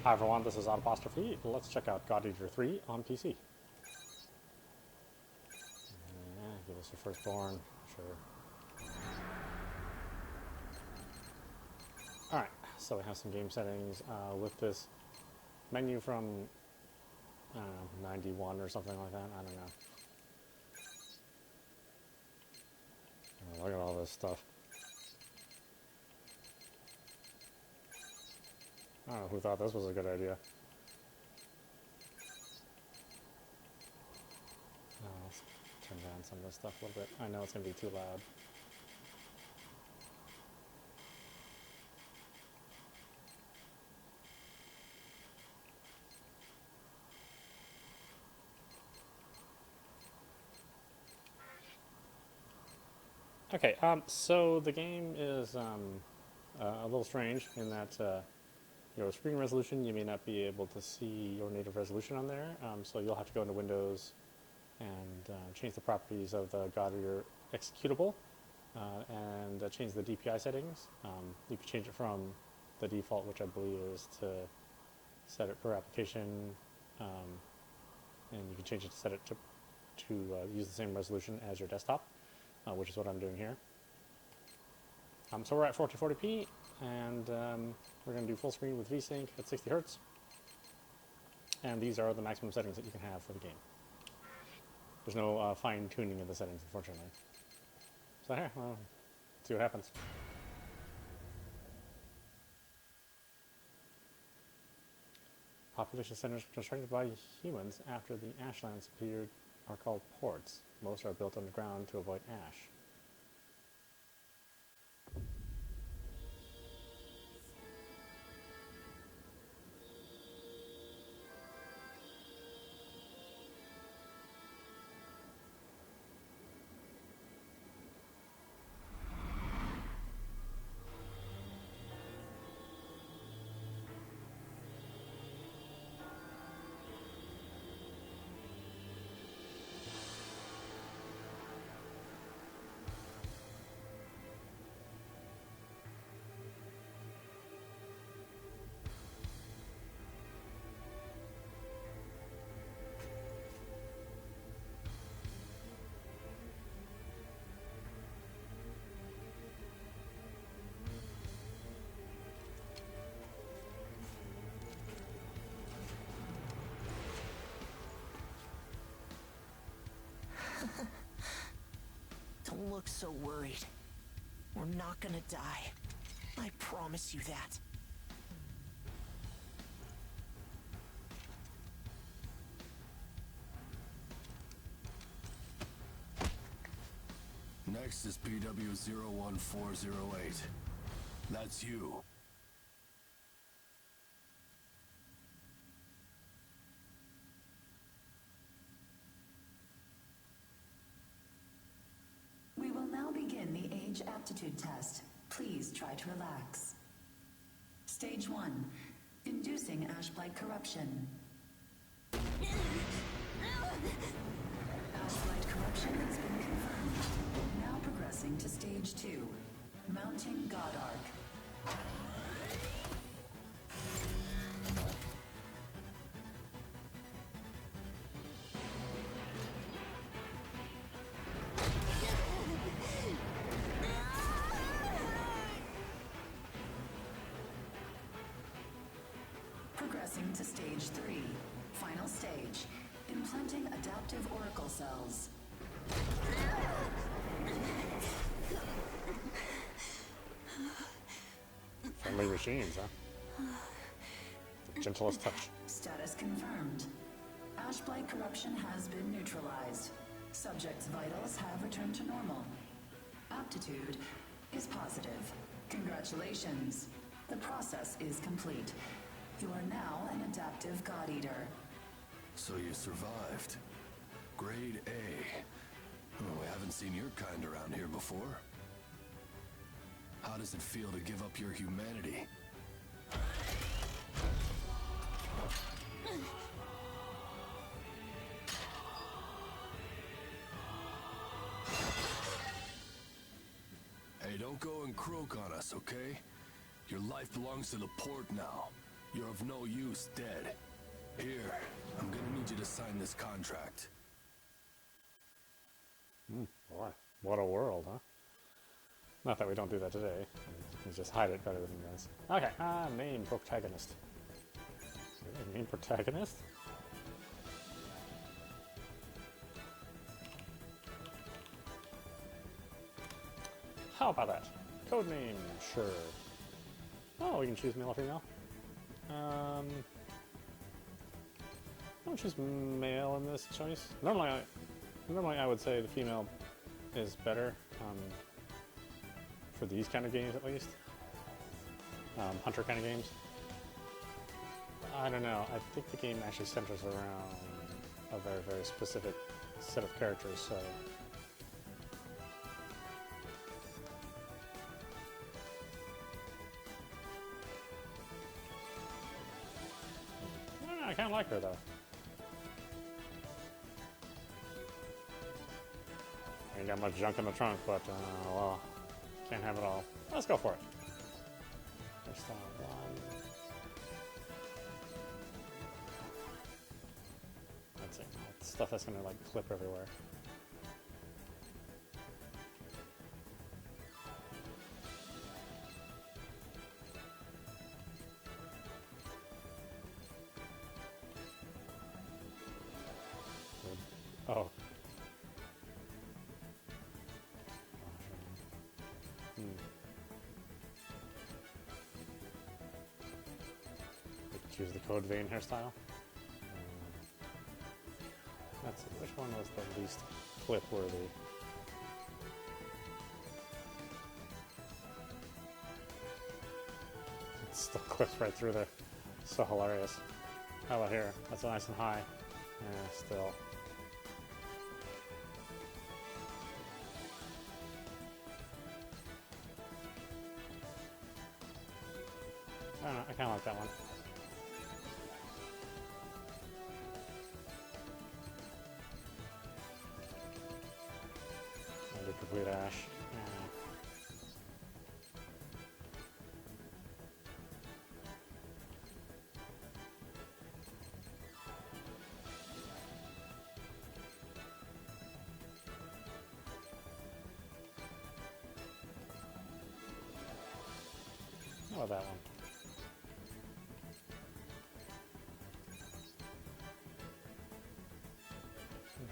Hi everyone, this is audap. Let's check out God Eater 3 on PC. Yeah, give us your firstborn, sure. Alright, so we have some game settings with this menu from, I don't know, 91 or something like that, I don't know. Oh, look at all this stuff. I don't know who thought this was a good idea. Let's turn down some of this stuff a little bit. I know it's going to be too loud. Okay, so the game is a little strange in that your screen resolution, you may not be able to see your native resolution on there, so you'll have to go into Windows and change the properties of the God Eater executable and change the DPI settings. You can change it from the default, which I believe is to set it per application, and you can change it to set it to use the same resolution as your desktop, which is what I'm doing here. So we're at 1440p, and we're going to do full screen with VSync at 60 Hertz. And these are the maximum settings that you can have for the game. There's no fine tuning of the settings, unfortunately. So here, well, let's see what happens. Population centers constructed by humans after the ashlands appeared are called ports. Most are built underground to avoid ash. Don't look so worried. We're not gonna die. I promise you that. Next is PW01408. That's you. We will now begin the age aptitude test. Please try to relax. Stage 1. Inducing ash blight corruption. Ash blight corruption has been confirmed. Now progressing to Stage 2. Mounting God Arc. Progressing to Stage 3. Final stage. Implanting adaptive oracle cells. Friendly machines, huh? The gentlest touch. Status confirmed. Ash blight corruption has been neutralized. Subject's vitals have returned to normal. Aptitude is positive. Congratulations. The process is complete. You are now an adaptive God Eater. So you survived. Grade A. Oh, we haven't seen your kind around here before. How does it feel to give up your humanity? Hey, don't go and croak on us, okay? Your life belongs to the port now. You're of no use dead. Here, I'm gonna need you to sign this contract. Boy, what a world, huh? Not that we don't do that today. We just hide it better than this. Okay, main protagonist. Really, main protagonist? How about that? Codename, sure. Oh, we can choose male or female. I'll choose male in this choice. Normally I would say the female is better for these kind of games, at least. Hunter kind of games. I don't know. I think the game actually centers around a very, very specific set of characters, so. I kind of like her, though. Ain't got much junk in the trunk, but, well, can't have it all. Let's go for it. Hairstyle 1. That's it. Stuff that's gonna, like, clip everywhere. Oh. Choose the code vein hairstyle. Let's see, which one was the least clip worthy? It still clips right through there. So hilarious. How about here? That's nice and high. Still. I don't know, I kind of like that one. I'll do complete ash. How about that one?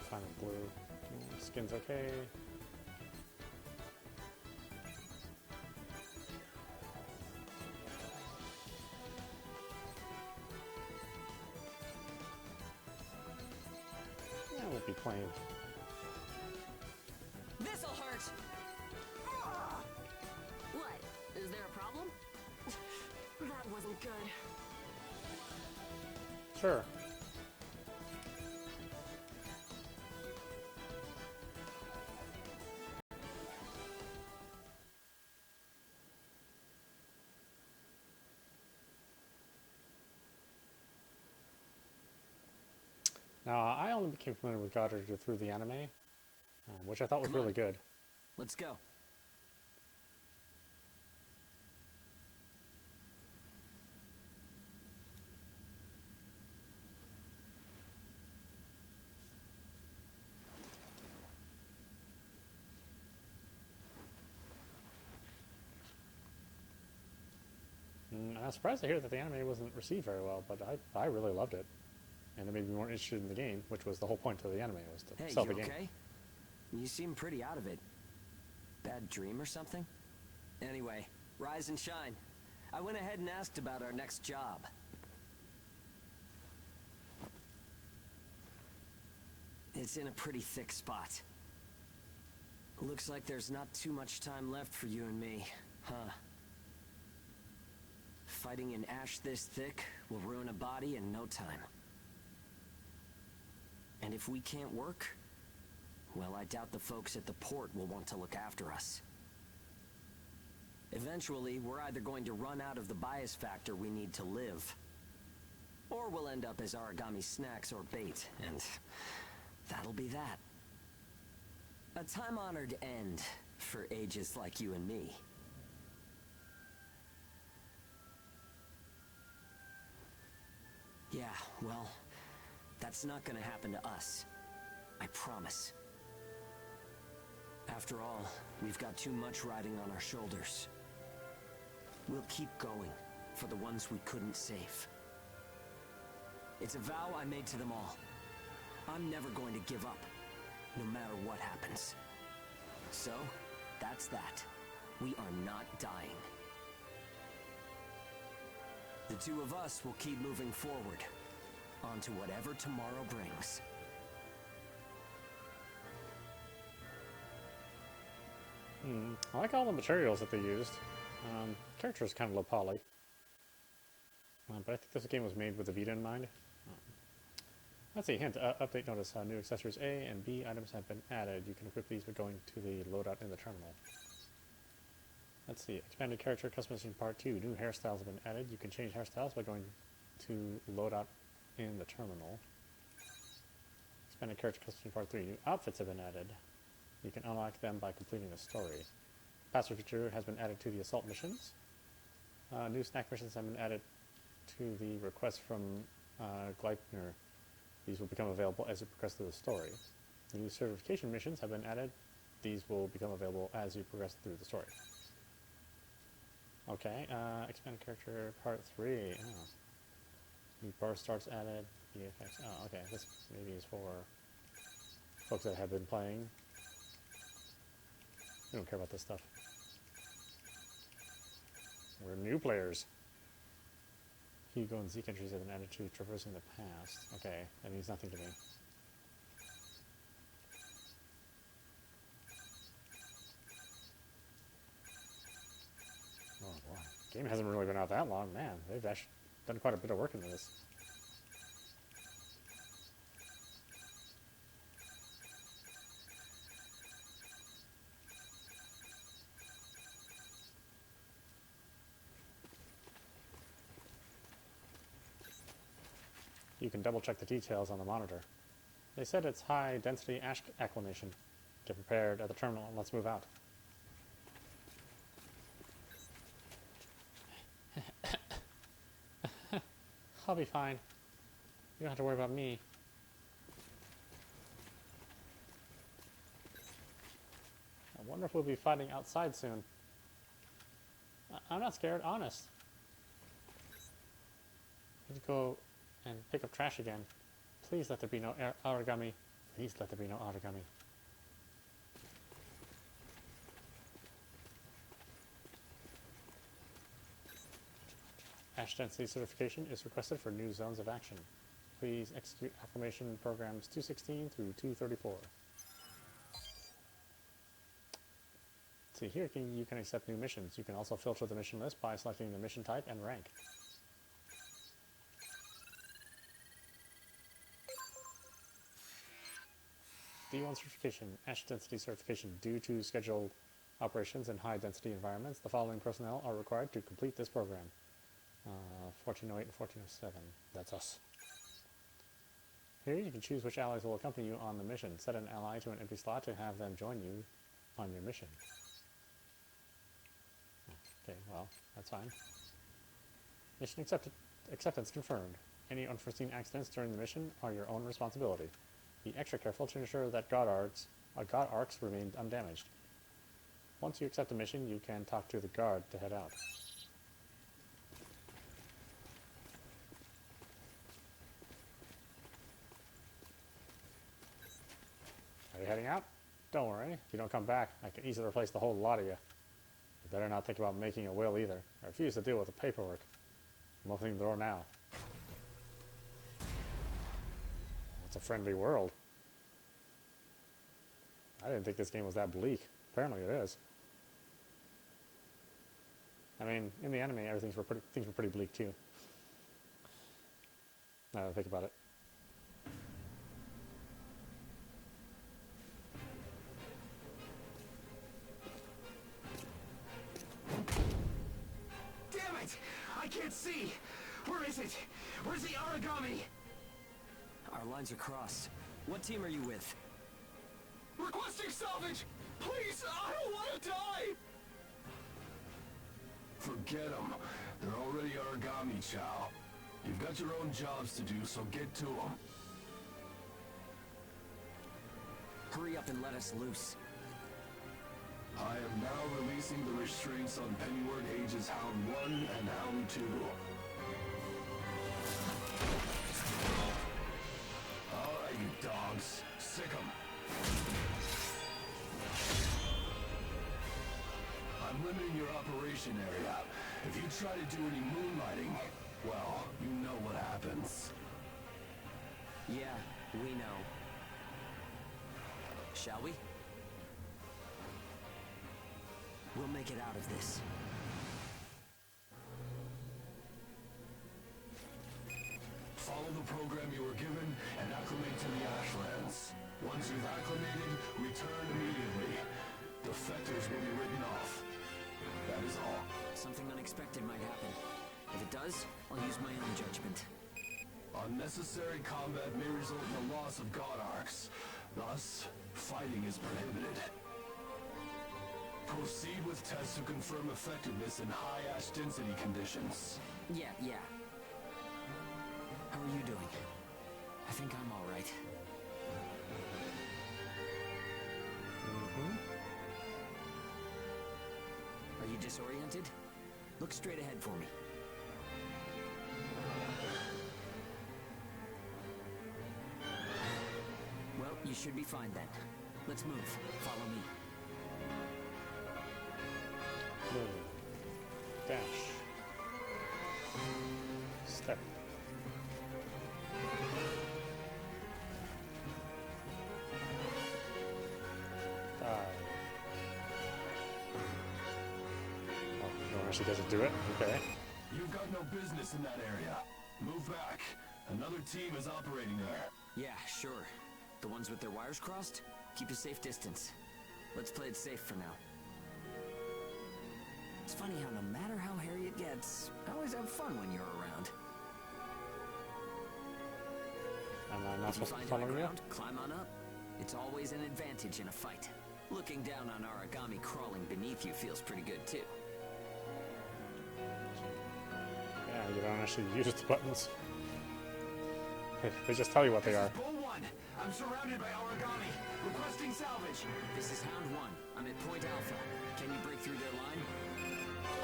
Find a blue. Skin's okay. Yeah, we'll be plain. This'll hurt! What? Is there a problem? That wasn't good. Sure. Now, I only became familiar with God Arcs through the anime, which I thought was really good. Let's go. I'm surprised to hear that the anime wasn't received very well, but I really loved it. And it made me more interested in the game, which was the whole point of the anime, was to sell the game. Okay? You seem pretty out of it. Bad dream or something? Anyway, rise and shine. I went ahead and asked about our next job. It's in a pretty thick spot. Looks like there's not too much time left for you and me, huh? Fighting an ash this thick will ruin a body in no time. And if we can't work, well, I doubt the folks at the port will want to look after us. Eventually, we're either going to run out of the bias factor we need to live, or we'll end up as Aragami snacks or bait, and that'll be that. A time-honored end for ages like you and me. Yeah, well, that's not gonna happen to us. I promise. After all, we've got too much riding on our shoulders. We'll keep going for the ones we couldn't save. It's a vow I made to them all. I'm never going to give up, no matter what happens. So, that's that. We are not dying. The two of us will keep moving forward, on to whatever tomorrow brings. I like all the materials that they used. Character is kind of low poly. But I think this game was made with the Vita in mind. Let's see, hint, update notice, new accessories A and B items have been added. You can equip these by going to the loadout in the terminal. Let's see, expanded character customization part 2. New hairstyles have been added. You can change hairstyles by going to loadout in the terminal. Expanded character customization part 3. New outfits have been added. You can unlock them by completing the story. Password feature has been added to the assault missions. New snack missions have been added to the request from Gleipnir. These will become available as you progress through the story. New certification missions have been added. These will become available as you progress through the story. Okay, expanded character part 3. Oh. New burst starts added. VFX. Oh, okay. This maybe is for folks that have been playing. We don't care about this stuff. We're new players. Hugo and Zeke entries have been added to traversing the past. Okay, that means nothing to me. Oh boy. Game hasn't really been out that long. Man, they've actually done quite a bit of work in this. You can double check the details on the monitor. They said it's high density ash acclimation. Get prepared at the terminal and let's move out. I'll be fine. You don't have to worry about me. I wonder if we'll be fighting outside soon. I'm not scared, honest. Let's go and pick up trash again. Please let there be no origami. Please let there be no origami. Ash density certification is requested for new zones of action. Please execute affirmation programs 216 through 234. See, here you can accept new missions. You can also filter the mission list by selecting the mission type and rank. D1 certification, Ash density certification. Due to scheduled operations in high density environments, the following personnel are required to complete this program. 1408 and 1407, that's us. Here you can choose which allies will accompany you on the mission. Set an ally to an empty slot to have them join you on your mission. Okay, well, that's fine. Mission accepted. Acceptance confirmed. Any unforeseen accidents during the mission are your own responsibility. Be extra careful to ensure that God Arcs remain undamaged. Once you accept the mission, you can talk to the guard to head out. Are you heading out? Don't worry. If you don't come back, I can easily replace the whole lot of you. You better not think about making a will either. I refuse to deal with the paperwork. I'm opening the door now. It's a friendly world. I didn't think this game was that bleak. Apparently it is. I mean, in the anime, things were pretty bleak too. Now that I think about it. Damn it! I can't see! Where is it? Where's the origami? Our lines are crossed. What team are you with? Requesting salvage! Please, I don't want to die! Forget them. They're already origami, Chow. You've got your own jobs to do, so get to them. Hurry up and let us loose. I am now releasing the restraints on Pennyward Ages Hound 1 and Hound 2. Alright, you dogs. Sick 'em. I'm limiting your operation area. If you try to do any moonlighting, well, you know what happens. Yeah, we know. Shall we? We'll make it out of this. Follow the program you were given and acclimate to the Ashlands. Once you've acclimated, return immediately. Defectors will be written off. That is all. Something unexpected might happen. If it does, I'll use my own judgment. Unnecessary combat may result in the loss of God Arcs. Thus, fighting is prohibited. Proceed with tests to confirm effectiveness in high ash density conditions. Yeah. How are you doing? I think I'm all right. Are you disoriented? Look straight ahead for me. Well, you should be fine then. Let's move. Follow me. Move. Dash. Step. Dive. Oh, no, actually doesn't do it. Okay. You've got no business in that area. Move back. Another team is operating there. Yeah, sure. The ones with their wires crossed? Keep a safe distance. Let's play it safe for now. It's funny how no matter how hairy it gets, I always have fun when you're around. Am I not If you supposed to be find high following you? ground, climb on up. It's always an advantage in a fight. Looking down on Aragami crawling beneath you feels pretty good too. Yeah, you don't actually use the buttons. They just tell you what they are. Bull 1, I'm surrounded by Aragami. Requesting salvage. This is Hound 1. I'm at Point Alpha. Can you break through their line?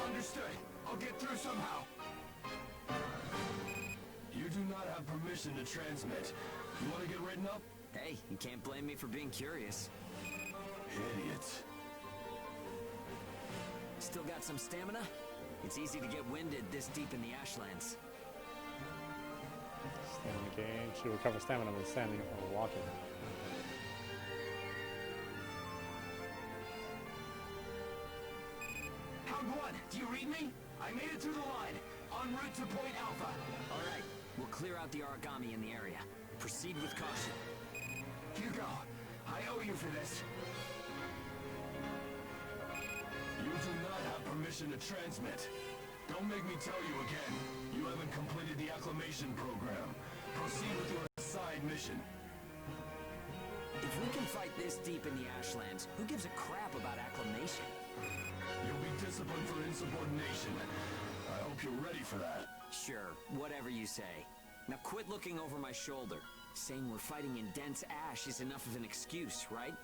Understood. I'll get through somehow. You do not have permission to transmit. You want to get written up? Hey, you can't blame me for being curious. Idiot. Still got some stamina? It's easy to get winded this deep in the Ashlands. Stamina gauge. You recover stamina when standing or walking. Hound 1, do you read me? I made it through the line. En route to Point Alpha. All right, we'll clear out the Aragami in the area. Proceed with caution. Hugo, I owe you for this. You do not have permission to transmit. Don't make me tell you again. You haven't completed the acclimation program. Proceed with your assigned mission. If we can fight this deep in the Ashlands, who gives a crap about acclimation? You'll be disciplined for insubordination. I hope you're ready for that. Sure, whatever you say. Now quit looking over my shoulder. Saying we're fighting in dense ash is enough of an excuse, right?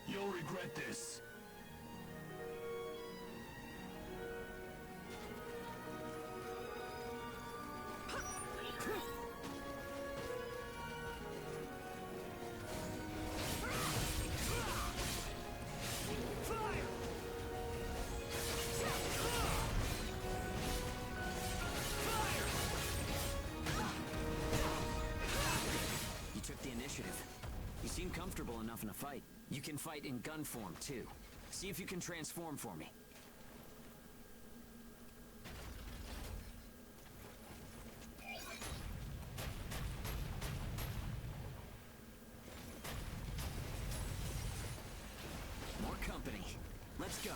You'll regret this. You took the initiative. You seem comfortable enough in a fight. You can fight in gun form, too. See if you can transform for me. More company. Let's go.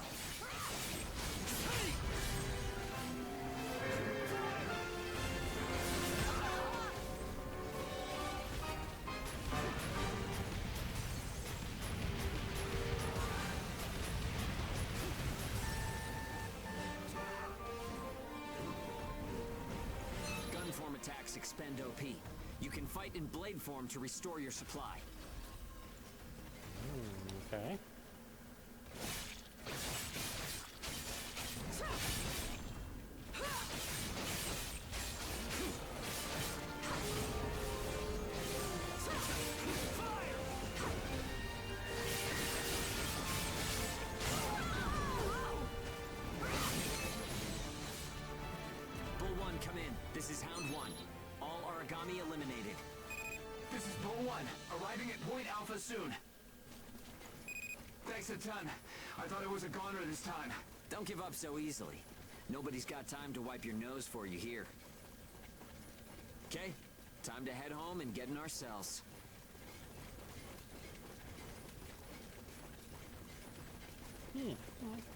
Gun form arcs expend OP. You can fight in blade form to restore your supply. Okay. Bull 1, come in. This is Hound 1. All Aragami eliminated. This is Bull 1, arriving at Point Alpha soon. Thanks a ton. I thought it was a goner this time. Don't give up so easily. Nobody's got time to wipe your nose for you here. Okay, time to head home and get in our cells.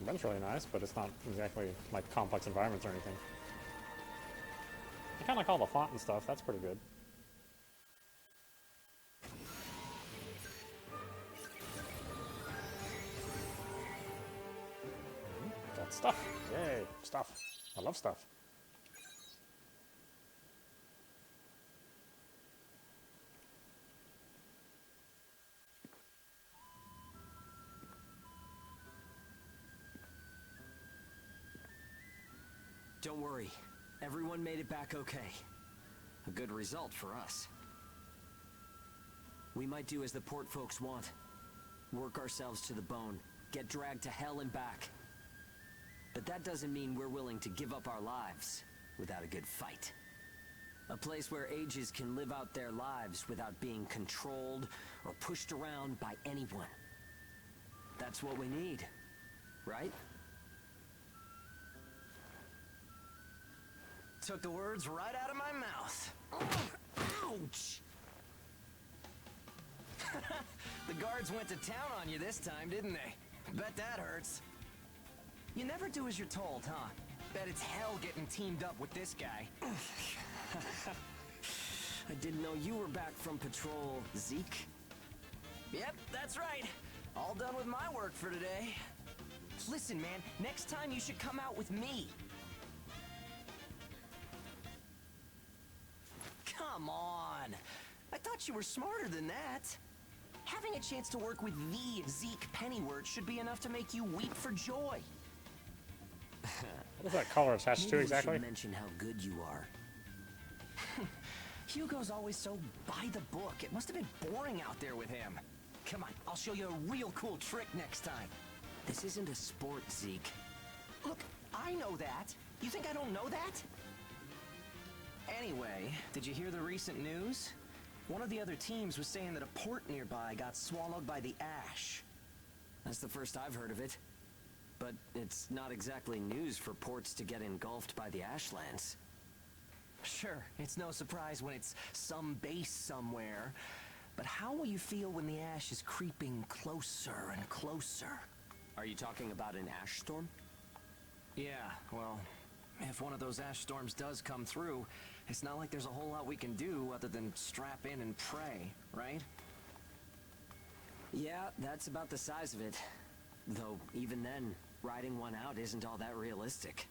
That's really nice, but it's not exactly like complex environments or anything. I kind of like all the font and stuff. That's pretty good. That's stuff. Yay, stuff. I love stuff. Don't worry. Everyone made it back okay. A good result for us. We might do as the port folks want. Work ourselves to the bone. Get dragged to hell and back. But that doesn't mean we're willing to give up our lives without a good fight. A place where ages can live out their lives without being controlled or pushed around by anyone. That's what we need, right? Took the words right out of my mouth. Ouch! The guards went to town on you this time, didn't they? Bet that hurts. You never do as you're told, huh? Bet it's hell getting teamed up with this guy. I didn't know you were back from patrol, Zeke. Yep, that's right. All done with my work for today. Listen, man, next time you should come out with me. Come on. I thought you were smarter than that. Having a chance to work with the Zeke Pennyworth should be enough to make you weep for joy. What is that color attached to exactly? Maybe you should mention how good you are. Hugo's always so by the book. It must have been boring out there with him. Come on, I'll show you a real cool trick next time. This isn't a sport, Zeke. Look, I know that. You think I don't know that? Anyway, did you hear the recent news? One of the other teams was saying that a port nearby got swallowed by the ash. That's the first I've heard of it. But it's not exactly news for ports to get engulfed by the ashlands. Sure, it's no surprise when it's some base somewhere. But how will you feel when the ash is creeping closer and closer? Are you talking about an ash storm? Yeah, well, if one of those ash storms does come through, it's not like there's a whole lot we can do other than strap in and pray, right? Yeah, that's about the size of it. Though, even then, riding one out isn't all that realistic.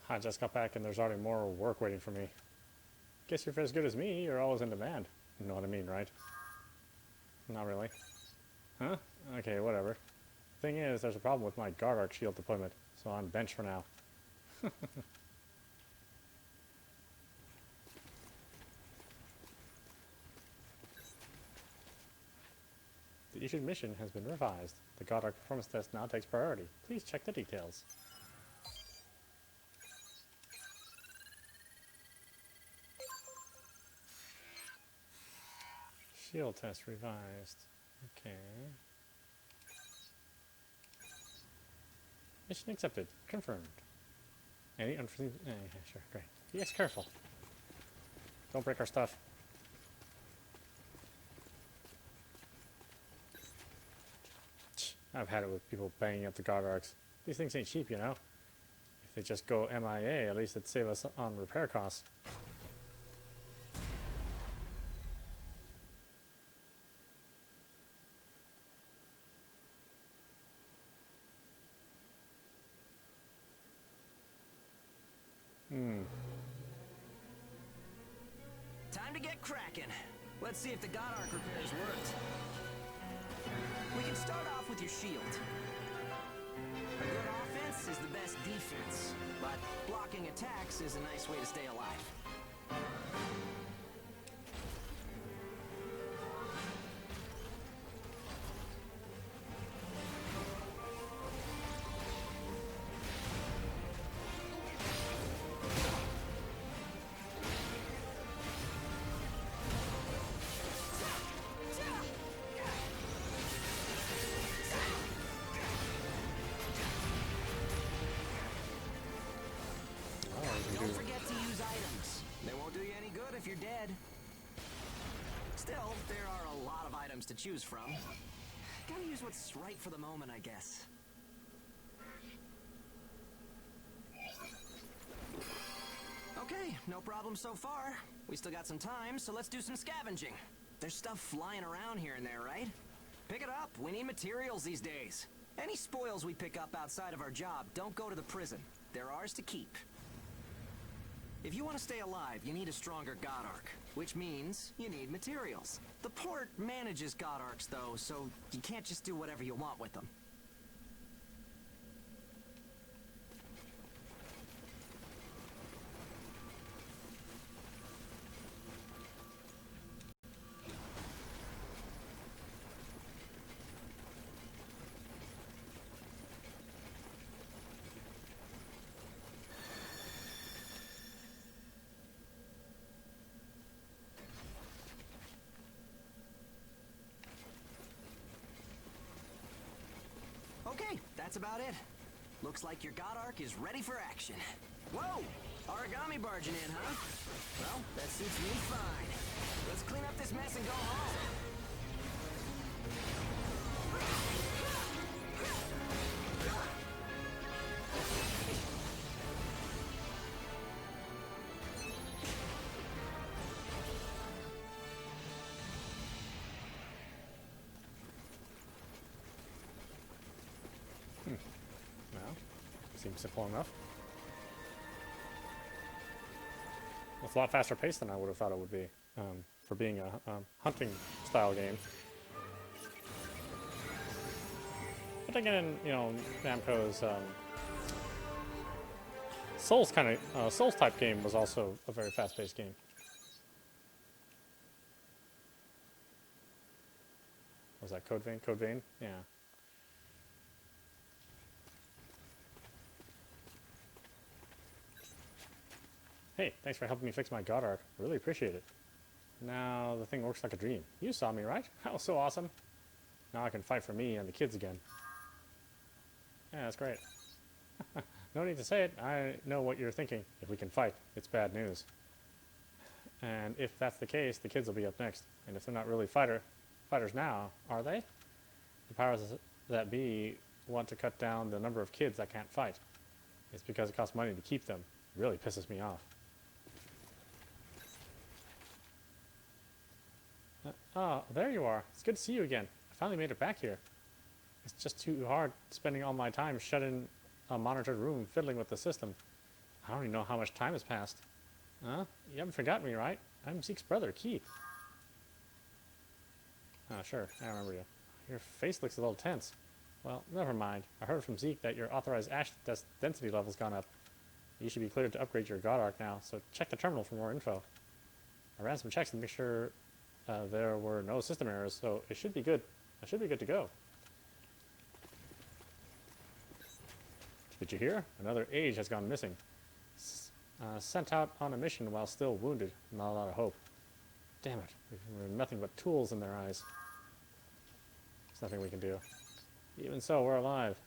I just got back and there's already more work waiting for me. Guess if you're as good as me, you're always in demand. You know what I mean, right? Not really. Huh? Okay, whatever. Thing is, there's a problem with my God Arc shield deployment, so I'm benched for now. The issued mission has been revised. The God Arc performance test now takes priority. Please check the details. Shield test revised. Okay. Mission accepted. Confirmed. Any unforeseen... sure, great. Yes, careful. Don't break our stuff. I've had it with people banging up the God Arcs. These things ain't cheap, you know. If they just go MIA, at least it'd save us on repair costs. Time to get cracking. Let's see if the God Arc repairs worked. We can start off with your shield. A good offense is the best defense, but blocking attacks is a nice way to stay alive. Don't forget to use items. They won't do you any good if you're dead. Still, there are a lot of items to choose from. Gotta use what's right for the moment, I guess. Okay, no problem so far. We still got some time, so let's do some scavenging. There's stuff flying around here and there, right? Pick it up. We need materials these days. Any spoils we pick up outside of our job don't go to the prison. They're ours to keep. If you want to stay alive, you need a stronger God Arc, which means you need materials. The port manages God Arcs, though, so you can't just do whatever you want with them. Okay, that's about it. Looks like your God Arc is ready for action. Whoa! Aragami barging in, huh? Well, that suits me fine. Let's clean up this mess and go home. Seems simple enough. It's a lot faster paced than I would have thought it would be, for being a hunting style game. But again, you know, Namco's Souls Souls type game was also a very fast paced game. Was that Code Vein? Code Vein? Yeah. Hey, thanks for helping me fix my God Arc. Really appreciate it. Now the thing works like a dream. You saw me, right? That was so awesome. Now I can fight for me and the kids again. Yeah, that's great. No need to say it. I know what you're thinking. If we can fight, it's bad news. And if that's the case, the kids will be up next. And if they're not really fighters now, are they? The powers that be want to cut down the number of kids that can't fight. It's because it costs money to keep them. It really pisses me off. Oh, there you are. It's good to see you again. I finally made it back here. It's just too hard spending all my time shut in a monitored room fiddling with the system. I don't even know how much time has passed. Huh? You haven't forgotten me, right? I'm Zeke's brother, Keith. Oh, sure. I remember you. Your face looks a little tense. Well, never mind. I heard from Zeke that your authorized ash density level's gone up. You should be cleared to upgrade your God Arc now, so check the terminal for more info. I ran some checks to make sure there were no system errors, so it should be good. I should be good to go. Did you hear? Another age has gone missing. Sent out on a mission while still wounded. Not a lot of hope. Damn it. We're nothing but tools in their eyes. There's nothing we can do. Even so, we're alive.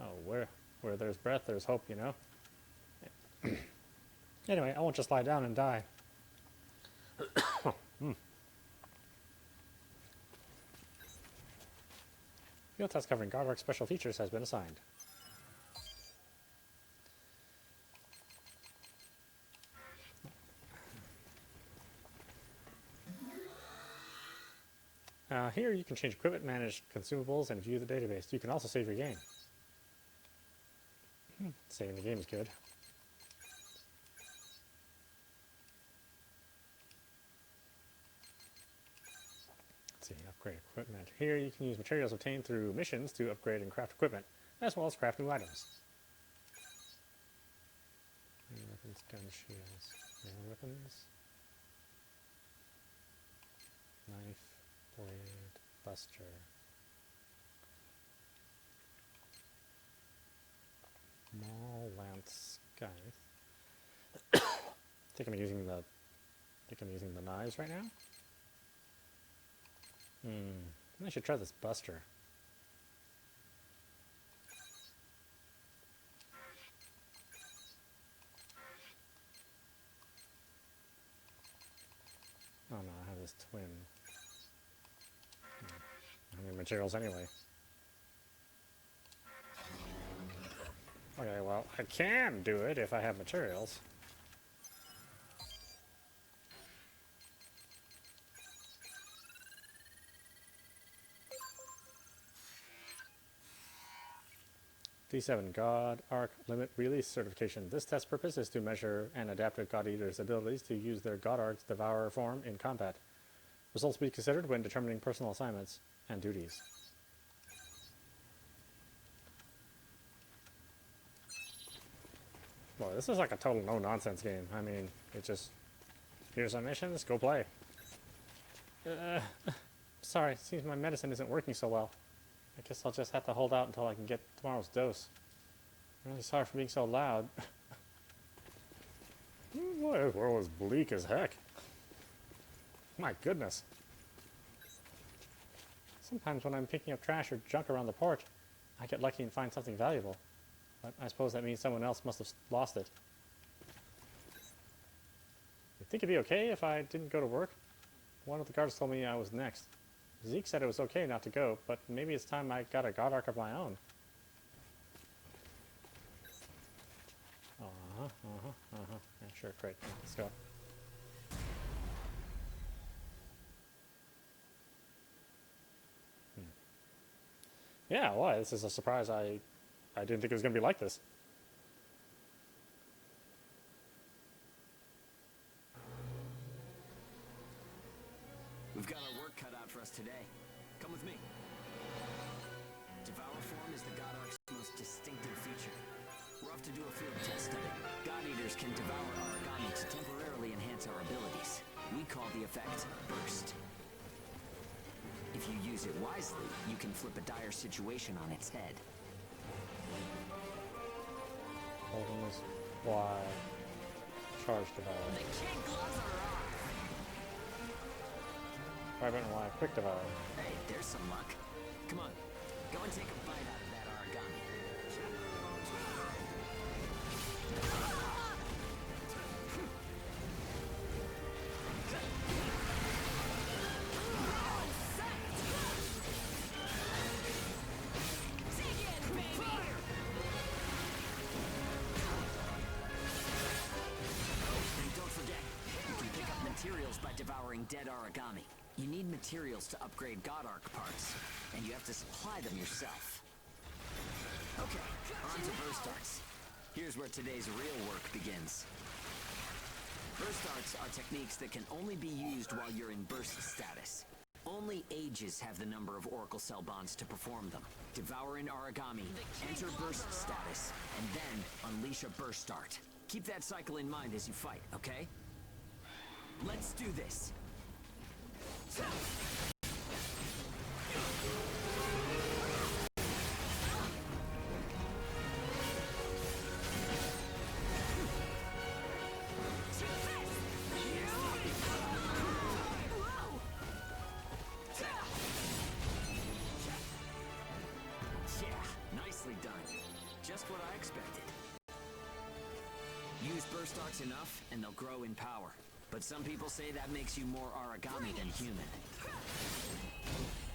Oh, where there's breath, there's hope, you know? Anyway, I won't just lie down and die. Field test covering God Arc special features has been assigned. Here you can change equipment, manage consumables, and view the database. You can also save your game. Saving the game is good. Upgrade equipment. Here you can use materials obtained through missions to upgrade and craft equipment, as well as craft new items. Melee weapons, gun shields, melee weapons, knife, blade, buster. Maul, lance, scythe. I think I'm using the knives right now. I should try this buster. Oh no, I have this twin. I need materials anyway. Okay, well, I can do it if I have materials. D7 God Arc Limit Release Certification. This test purpose is to measure and adapt a God Eater's abilities to use their God Arc's Devourer form in combat. Results will be considered when determining personal assignments and duties. Well, this is like a total no-nonsense game. I mean, it just... Here's some missions, go play. Sorry, seems my medicine isn't working so well. I guess I'll just have to hold out until I can get tomorrow's dose. I'm really sorry for being so loud. Boy, this world is bleak as heck. My goodness. Sometimes when I'm picking up trash or junk around the porch, I get lucky and find something valuable. But I suppose that means someone else must have lost it. You think it'd be okay if I didn't go to work? One of the guards told me I was next. Zeke said it was okay not to go, but maybe it's time I got a God Arc of my own. Yeah, sure, great. Let's go. Yeah, why? This is a surprise. I didn't think it was going to be like this. We've got our work cut out for us today. Come with me. Devour form is the God Arc's most distinctive feature. We're off to do a field test of it. God Eaters can devour Aragami to temporarily enhance our abilities. We call the effect Burst. If you use it wisely, you can flip a dire situation on its head. Holding this Y. Charge Devour. The kid gloves are off. Right button Y. Quick Devour. Hey, there's some luck. Come on, go and take a bite out of that Aragami. Materials by devouring dead Aragami. You need materials to upgrade God Arc parts, and you have to supply them yourself. Okay, on to burst arts. Here's where today's real work begins. Burst arts are techniques that can only be used while you're in burst status. Only ages have the number of Oracle Cell bonds to perform them. Devour an Aragami, enter burst status, and then unleash a burst art. Keep that cycle in mind as you fight, okay? Let's do this. Yeah, nicely done. Just what I expected. Use burst arts enough, and they'll grow in power. But some people say that makes you more Aragami than human.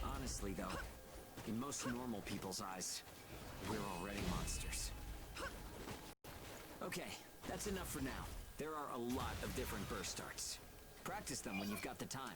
Honestly, though, in most normal people's eyes, we're already monsters. Okay, that's enough for now. There are a lot of different burst arts. Practice them when you've got the time.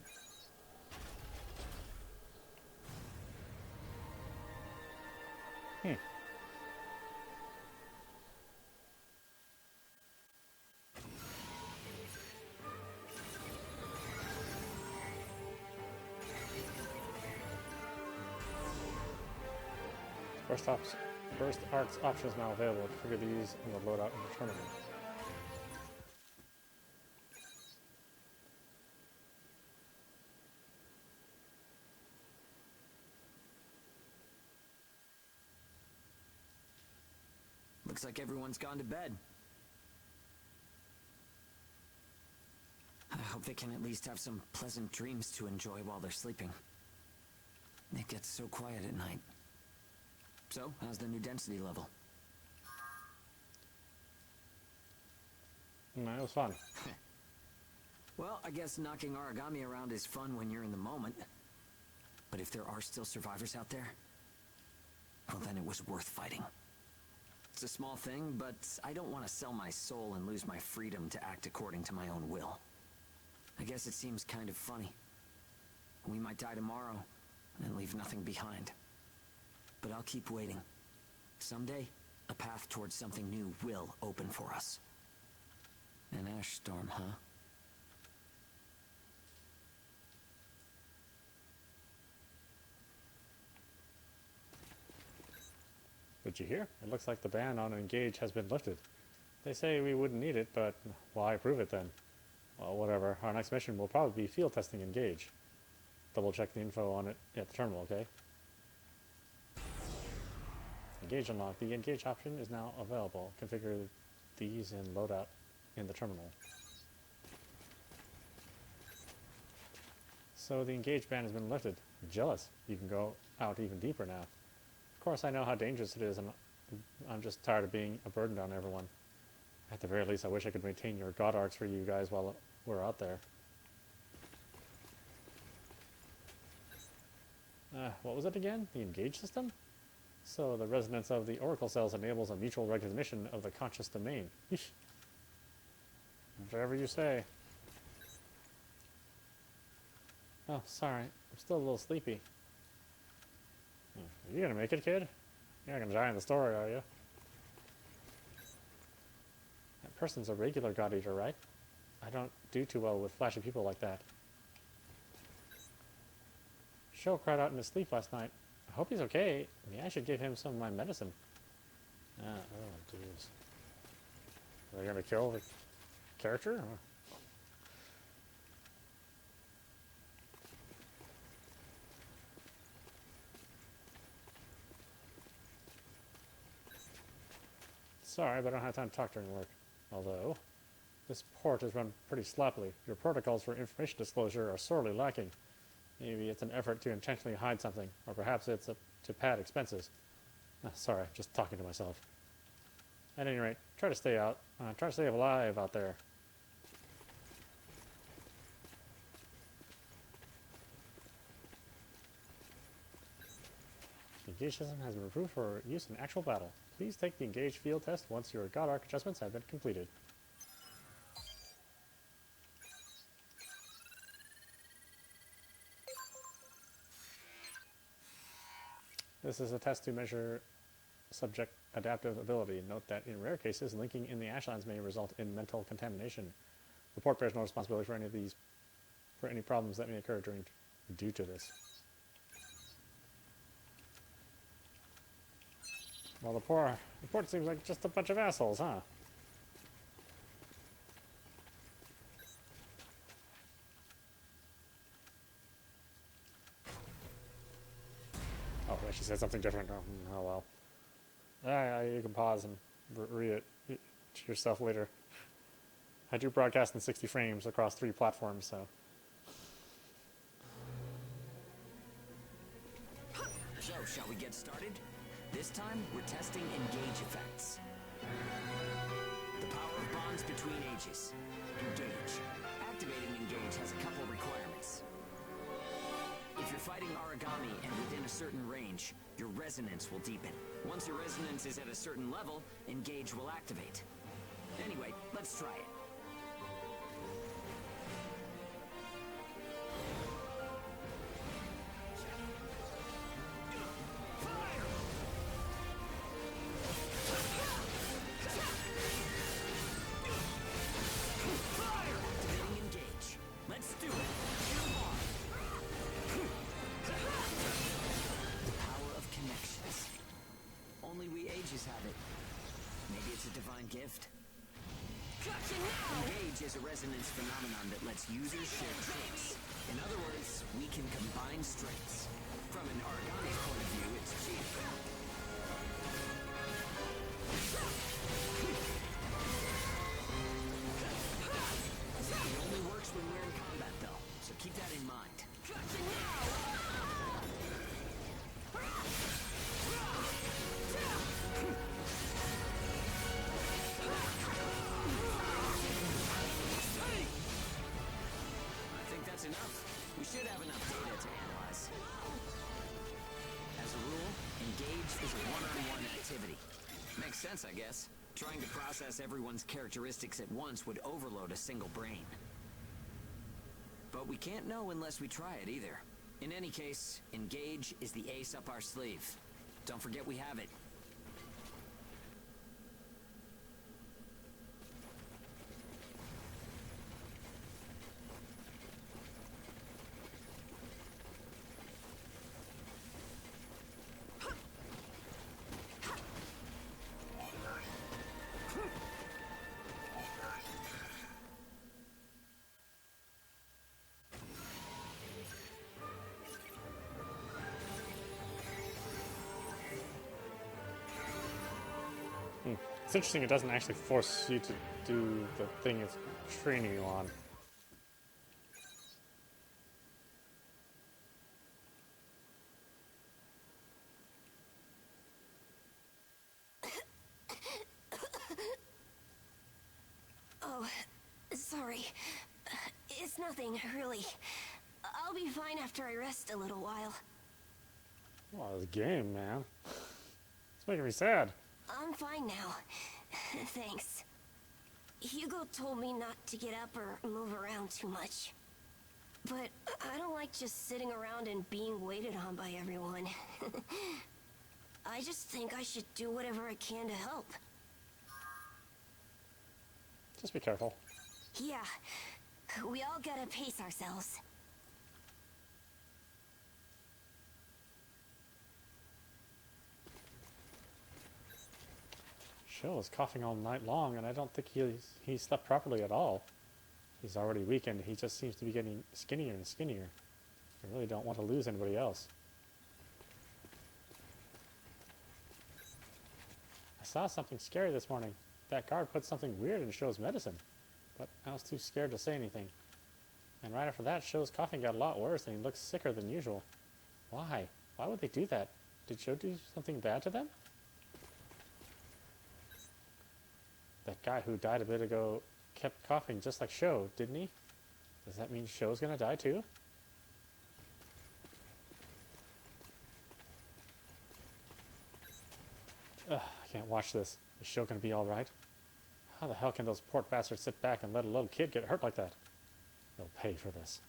Burst arcs options now available. Configure these in the loadout in the terminal. Looks like everyone's gone to bed. I hope they can at least have some pleasant dreams to enjoy while they're sleeping. It gets so quiet at night. So, how's the new density level? No, it was fun. Well, I guess knocking Aragami around is fun when you're in the moment. But if there are still survivors out there, well, then it was worth fighting. It's a small thing, but I don't want to sell my soul and lose my freedom to act according to my own will. I guess it seems kind of funny. We might die tomorrow and leave nothing behind. But I'll keep waiting. Someday, a path towards something new will open for us. An ash storm, huh? Did you hear? It looks like the ban on Engage has been lifted. They say we wouldn't need it, but why prove it then? Well, whatever. Our next mission will probably be field testing Engage. Double check the info on it at the terminal, okay? Engage unlocked. The Engage option is now available. Configure these in loadout in the terminal. So the Engage ban has been lifted. I'm jealous. You can go out even deeper now. Of course, I know how dangerous it is, and I'm just tired of being a burden on everyone. At the very least, I wish I could maintain your God Arcs for you guys while we're out there. What was it again? The Engage system? So the resonance of the Oracle cells enables a mutual recognition of the conscious domain. Eesh. Whatever you say. Oh, sorry. I'm still a little sleepy. Are you gonna make it, kid? You're not gonna die in the story, are you? That person's a regular God Eater, right? I don't do too well with flashy people like that. Sho cried out in his sleep last night. I hope he's okay. Maybe I should give him some of my medicine. Oh, jeez. Are they gonna kill the character? Or? Sorry, but I don't have time to talk during work. Although, this port is run pretty sloppily. Your protocols for information disclosure are sorely lacking. Maybe it's an effort to intentionally hide something, or perhaps it's to pad expenses. Sorry, just talking to myself. At any rate, try to stay alive out there. The Engage system has been approved for use in actual battle. Please take the Engage field test once your God Arc adjustments have been completed. This is a test to measure subject adaptive ability. Note that in rare cases, linking in the Ashlands may result in mental contamination. The port bears no responsibility for any problems that may occur due to this. Well, the port seems like just a bunch of assholes, huh? Oh, she said something different. Oh well. You can pause and read it to yourself later. I do broadcast in 60 frames across 3 platforms, so. So, shall we get started? This time, we're testing Engage effects. The power of bonds between ages. Engage. Activating Engage has a couple requirements. If you're fighting Aragami and within a certain range, your resonance will deepen. Once your resonance is at a certain level, Engage will activate. Anyway, let's try it. It's a divine gift. Gotcha now! Engage is a resonance phenomenon that lets users share traits. In other words, we can combine strengths. From an Aragami point of view, it's cheap. It only works when we're in combat, though, so keep that in mind. Gotcha now! I think that's enough. We should have enough data to analyze. As a rule, engage is a one-on-one activity. Makes sense, I guess. Trying to process everyone's characteristics at once would overload a single brain. But we can't know unless we try it either. In any case, engage is the ace up our sleeve. Don't forget we have it. It's interesting, it doesn't actually force you to do the thing it's training you on. Oh, sorry. It's nothing, really. I'll be fine after I rest a little while. Wow, this game, man. It's making me sad. I'm fine now. Thanks. Hugo told me not to get up or move around too much. But I don't like just sitting around and being waited on by everyone. I just think I should do whatever I can to help. Just be careful. Yeah, we all gotta pace ourselves. Chill is coughing all night long, and I don't think he slept properly at all. He's already weakened. He just seems to be getting skinnier and skinnier. I really don't want to lose anybody else. I saw something scary this morning. That guard put something weird in Show's medicine, but I was too scared to say anything. And right after that, Show's coughing got a lot worse, and he looks sicker than usual. Why? Why would they do that? Did Show do something bad to them? That guy who died a bit ago kept coughing just like Show, didn't he? Does that mean Show's gonna die too? Ugh, I can't watch this. Is Show gonna be alright? How the hell can those poor bastards sit back and let a little kid get hurt like that? They'll pay for this.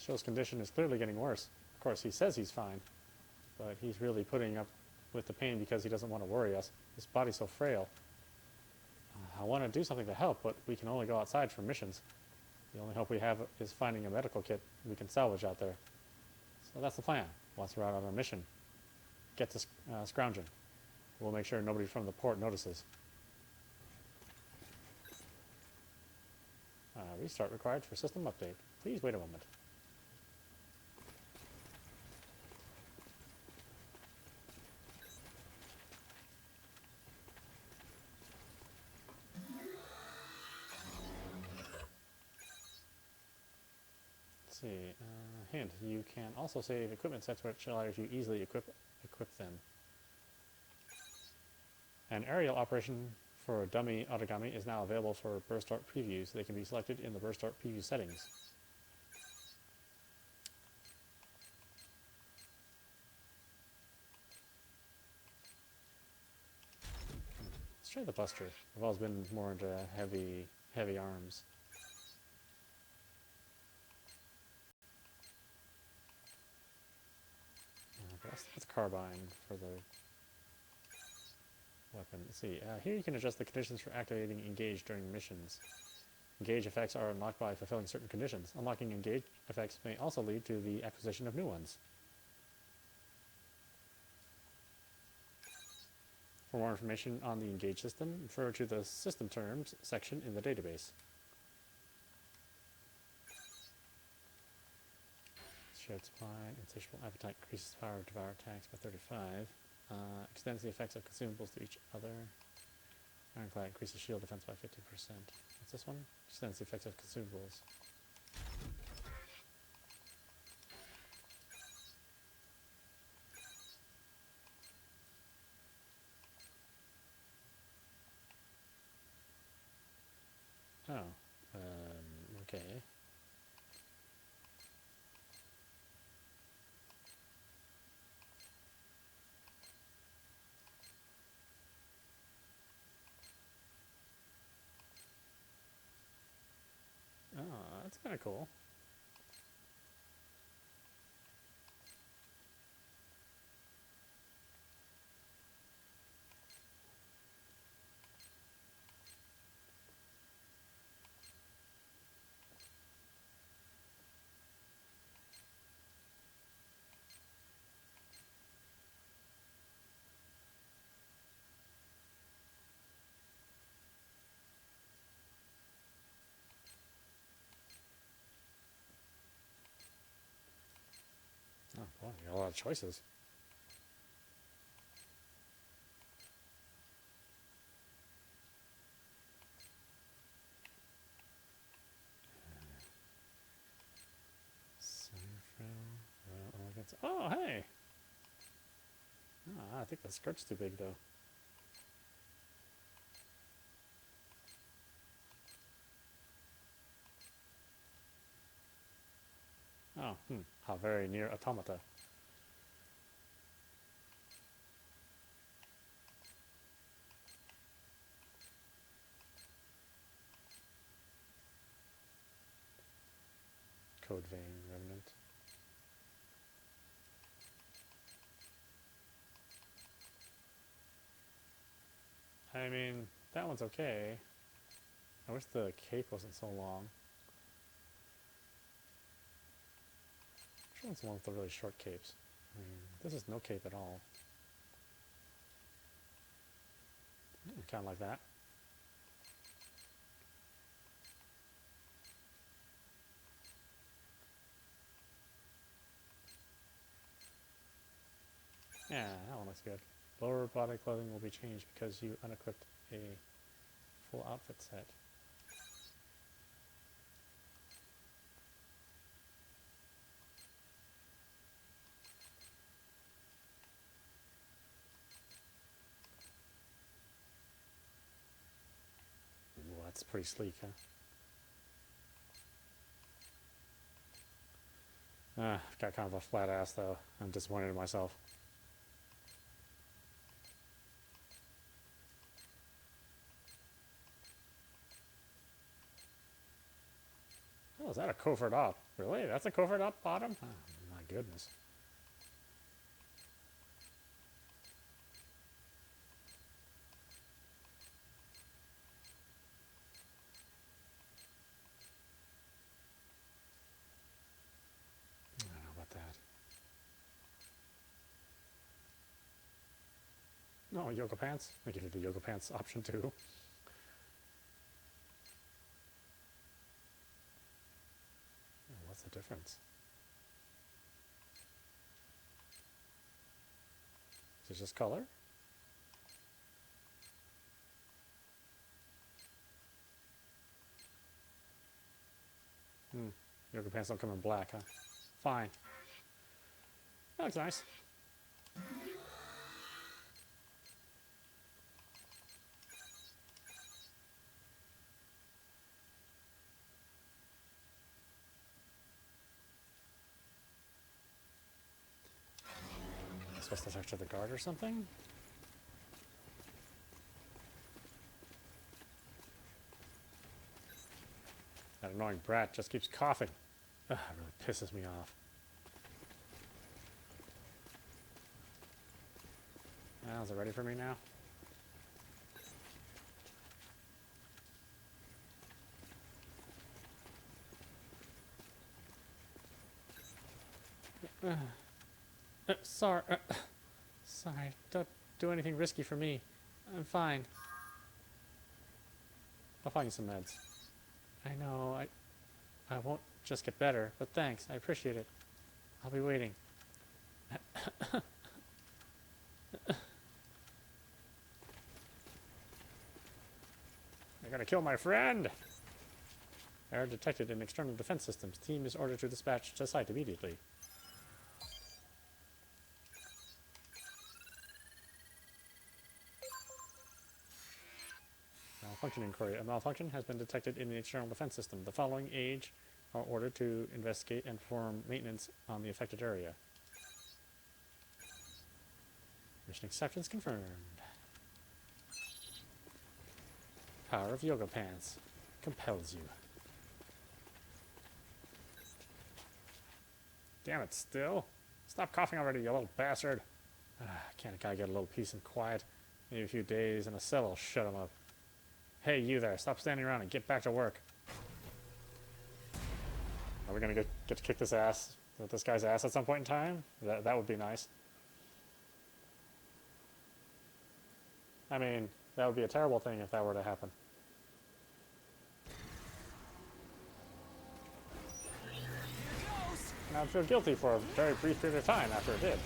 Show's condition is clearly getting worse. Of course, he says he's fine, but he's really putting up with the pain because he doesn't want to worry us. His body's so frail. I want to do something to help, but we can only go outside for missions. The only hope we have is finding a medical kit we can salvage out there. So that's the plan. Once we're out on our mission, get to scrounging. We'll make sure nobody from the port notices. Restart required for system update. Please wait a moment. Let's see. Hint: you can also save equipment sets which allows you easily equip them. An aerial operation for dummy Aragami is now available for burst art previews. They can be selected in the burst art preview settings. Let's try the Buster. I've always been more into heavy arms. That's carbine for the weapon. Let's see. Here you can adjust the conditions for activating engage during missions. Engage effects are unlocked by fulfilling certain conditions. Unlocking engage effects may also lead to the acquisition of new ones. For more information on the Engage system, refer to the System Terms section in the database. Shared supply, insatiable appetite increases the power of devour attacks by 35. Extends the effects of consumables to each other. Ironclad increases shield defense by 50%. What's this one? Extends the effects of consumables. Oh, okay. Oh, that's kind of cool. Oh boy, you got a lot of choices. Oh, hey! Oh, I think the skirt's too big, though. Oh, how very near automata. Code vein remnant. I mean, that one's okay. I wish the cape wasn't so long. Which one's the one with the really short capes? I mean, this is no cape at all. Kind of like that. Yeah, that one looks good. Lower body clothing will be changed because you unequipped a full outfit set. Ooh, that's pretty sleek, huh? I've got kind of a flat ass, though. I'm disappointed in myself. Oh, is that a covert op? Really? That's a covert op bottom? Oh, my goodness. I don't know about that. No, yoga pants. I give you the yoga pants option too. What's the difference? Is it just color? Yoga pants don't come in black, huh? Fine. That looks nice. Am I supposed to talk to the guard or something? That annoying brat just keeps coughing. Ugh, it really pisses me off. Well, is it ready for me now? Sorry. Sorry. Don't do anything risky for me. I'm fine. I'll find you some meds. I know, I won't just get better, but thanks. I appreciate it. I'll be waiting. I gotta kill my friend! Error detected in external defense systems. Team is ordered to dispatch to site immediately. Malfunction inquiry. A malfunction has been detected in the external defense system. The following aides are ordered to investigate and perform maintenance on the affected area. Mission acceptance confirmed. Power of yoga pants compels you. Damn it, still? Stop coughing already, you little bastard. Can't a guy get a little peace and quiet? Maybe a few days in a cell will shut him up. Hey, you there, stop standing around and get back to work. Are we gonna get to kick this guy's ass at some point in time? That would be nice. I mean, that would be a terrible thing if that were to happen. And I'd feel guilty for a very brief period of time after it did.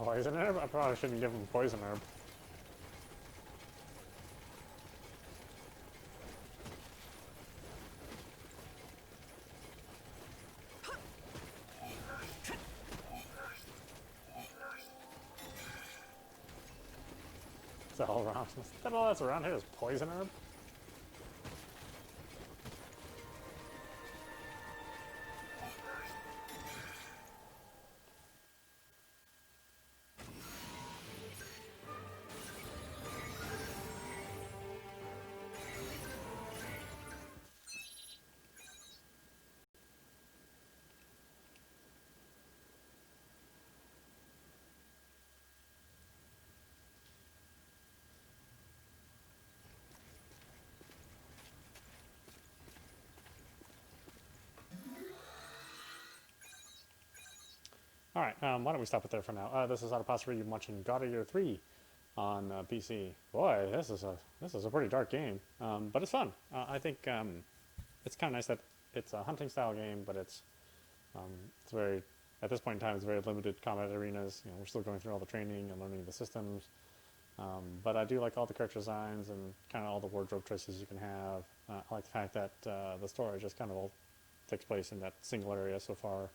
Poison herb? I probably shouldn't give him poison herb. Is that all around? Is that all that's around here is poison herb? Alright, why don't we stop it there for now. This is audap, you've been watching God Arcs 3 on PC. Boy, this is a pretty dark game, but it's fun. I think it's kind of nice that it's a hunting style game, but it's very, at this point in time, it's very limited combat arenas. You know, we're still going through all the training and learning the systems, but I do like all the character designs and kind of all the wardrobe choices you can have. I like the fact that the story just kind of all takes place in that single area so far.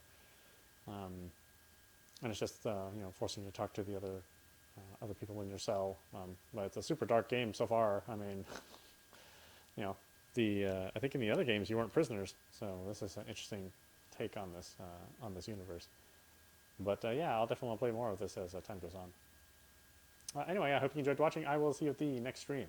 And it's just forcing you to talk to the other people in your cell. But it's a super dark game so far. I mean, I think in the other games you weren't prisoners, so this is an interesting take on this universe. But yeah, I'll definitely play more of this as time goes on. Anyway, I hope you enjoyed watching. I will see you at the next stream.